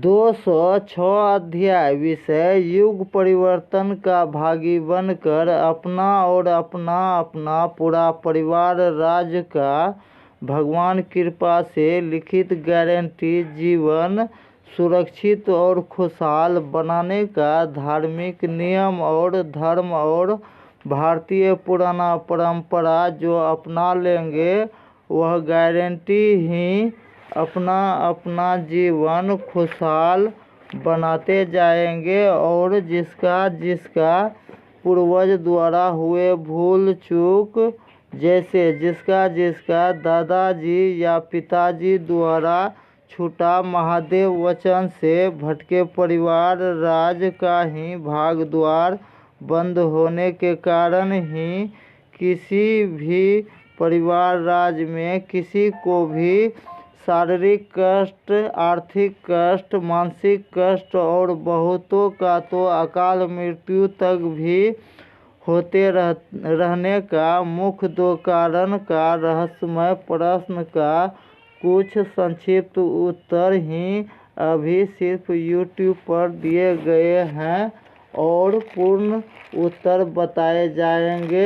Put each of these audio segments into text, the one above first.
206 अध्याय विषय युग परिवर्तन का भागी बनकर अपना और अपना पूरा परिवार राज्य का भगवान कृपा से लिखित गारंटी जीवन सुरक्षित और खुशहाल बनाने का धार्मिक नियम और धर्म और भारतीय पुराना परंपरा जो अपना लेंगे वह गारंटी ही अपना जीवन खुशहाल बनाते जाएंगे और जिसका पूर्वज द्वारा हुए भूल चूक जैसे जिसका दादाजी या पिताजी द्वारा छूटा महादेव वचन से भटके परिवार राज का ही भाग द्वार बंद होने के कारण ही किसी भी परिवार राज में किसी को भी शारीरिक कष्ट, आर्थिक कष्ट, मानसिक कष्ट और बहुतों का तो अकाल मृत्यु तक भी होते रहने का मुख्य 2 कारण का रहस्यमय प्रश्न का कुछ संक्षिप्त उत्तर ही अभी सिर्फ YouTube पर दिए गए हैं और पूर्ण उत्तर बताए जाएंगे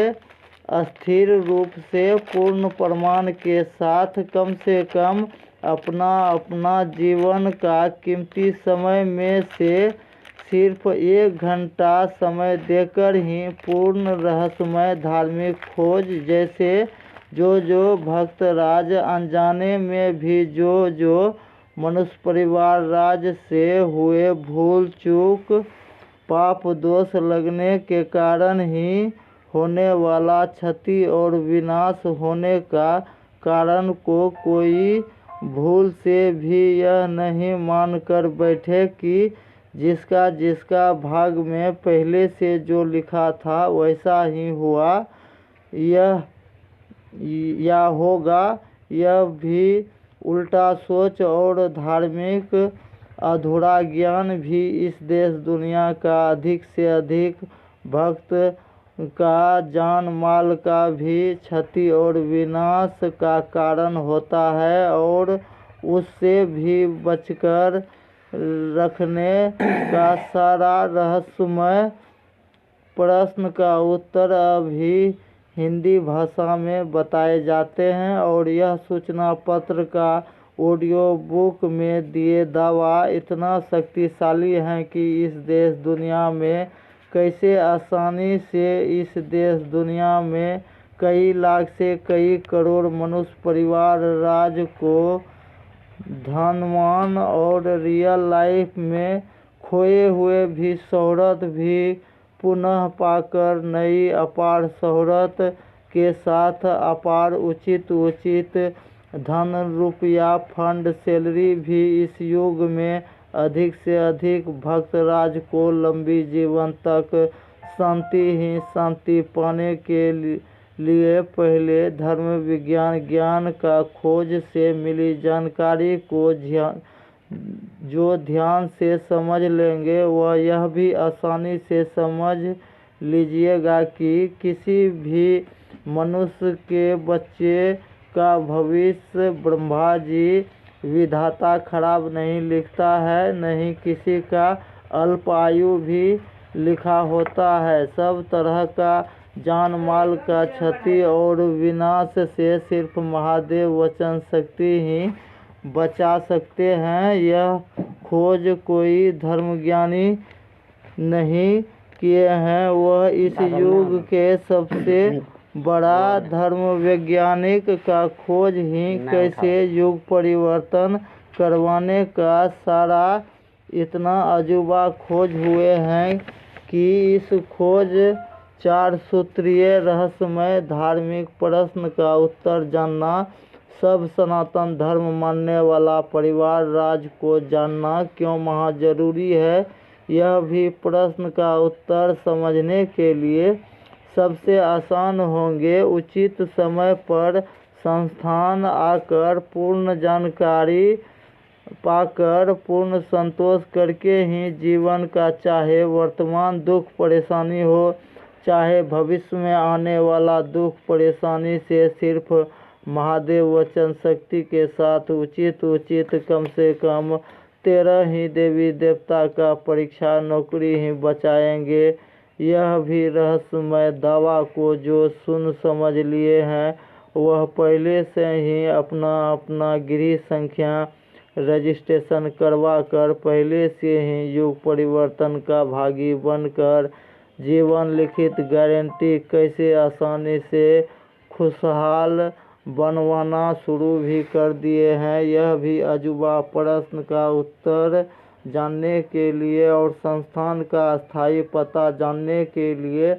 स्थिर रूप से पूर्ण प्रमाण के साथ कम से कम अपना जीवन का कीमती समय में से सिर्फ 1 घंटा समय देकर ही पूर्ण रहस्यमय धार्मिक खोज जैसे जो भक्त राज अनजाने में भी जो मनुष्य परिवार राज से हुए भूल चूक पाप दोष लगने के कारण ही होने वाला क्षति और विनाश होने का कारण को कोई भूल से भी यह नहीं मानकर बैठे कि जिसका भाग में पहले से जो लिखा था वैसा ही हुआ या होगा। यह भी उल्टा सोच और धार्मिक अधूरा ज्ञान भी इस देश दुनिया का अधिक से अधिक भक्त का जान माल का भी क्षति और विनाश का कारण होता है और उससे भी बचकर रखने का सारा रहस्यमय प्रश्न का उत्तर अभी हिंदी भाषा में बताए जाते हैं और यह सूचना पत्र का ऑडियो बुक में दिए दावा इतना शक्तिशाली है कि इस देश दुनिया में कैसे आसानी से इस देश दुनिया में कई लाख से कई करोड़ मनुष्य परिवार राज को धनवान और रियल लाइफ में खोए हुए भी शोहरत भी पुनः पाकर नई अपार शोहरत के साथ अपार उचित धन रुपया फंड सैलरी भी इस युग में अधिक से अधिक भक्त राज को लंबी जीवन तक शांति ही शांति पाने के लिए पहले धर्म विज्ञान ज्ञान का खोज से मिली जानकारी को जो ध्यान से समझ लेंगे वह यह भी आसानी से समझ लीजिएगा कि किसी भी मनुष्य के बच्चे का भविष्य ब्रह्मा जी विधाता खराब नहीं लिखता है, नहीं किसी का अल्प आयु भी लिखा होता है। सब तरह का जान माल का क्षति और विनाश से सिर्फ महादेव वचन शक्ति ही बचा सकते हैं। यह खोज कोई धर्मज्ञानी नहीं किए हैं, वह इस युग के सबसे बड़ा धर्म वैज्ञानिक का खोज ही कैसे युग परिवर्तन करवाने का सारा इतना अजूबा खोज हुए हैं कि इस खोज 4 सूत्रीय रहस्यमय धार्मिक प्रश्न का उत्तर जानना सब सनातन धर्म मानने वाला परिवार राज को जानना क्यों महा जरूरी है। यह भी प्रश्न का उत्तर समझने के लिए सबसे आसान होंगे उचित समय पर संस्थान आकर पूर्ण जानकारी पाकर पूर्ण संतोष करके ही जीवन का चाहे वर्तमान दुख परेशानी हो चाहे भविष्य में आने वाला दुख परेशानी से सिर्फ महादेव वचन शक्ति के साथ उचित कम से कम 13 ही देवी देवता का परीक्षा नौकरी ही बचाएंगे। यह भी रहस्यमय दावा को जो सुन समझ लिए हैं वह पहले से ही अपना अपना गृह संख्या रजिस्ट्रेशन करवा कर पहले से ही युग परिवर्तन का भागी बनकर जीवन लिखित गारंटी कैसे आसानी से खुशहाल बनवाना शुरू भी कर दिए हैं। यह भी अजूबा प्रश्न का उत्तर जानने के लिए और संस्थान का स्थायी पता जानने के लिए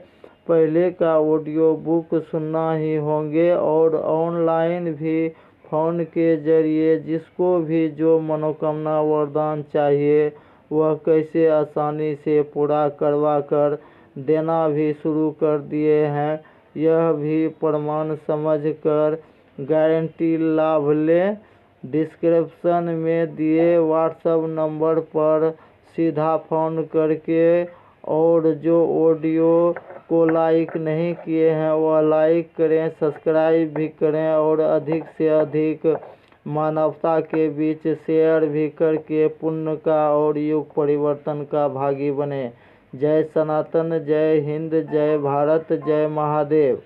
पहले का ऑडियो बुक सुनना ही होंगे और ऑनलाइन भी फ़ोन के जरिए जिसको भी जो मनोकामना वरदान चाहिए वह कैसे आसानी से पूरा करवा कर देना भी शुरू कर दिए हैं। यह भी प्रमाण समझ कर गारंटी लाभ लें। डिस्क्रिप्शन में दिए व्हाट्सएप नंबर पर सीधा फ़ोन करके और जो ऑडियो को लाइक नहीं किए हैं वह लाइक करें, सब्सक्राइब भी करें और अधिक से अधिक मानवता के बीच शेयर भी करके पुण्य का और युग परिवर्तन का भागी बने। जय सनातन, जय हिंद, जय भारत, जय महादेव।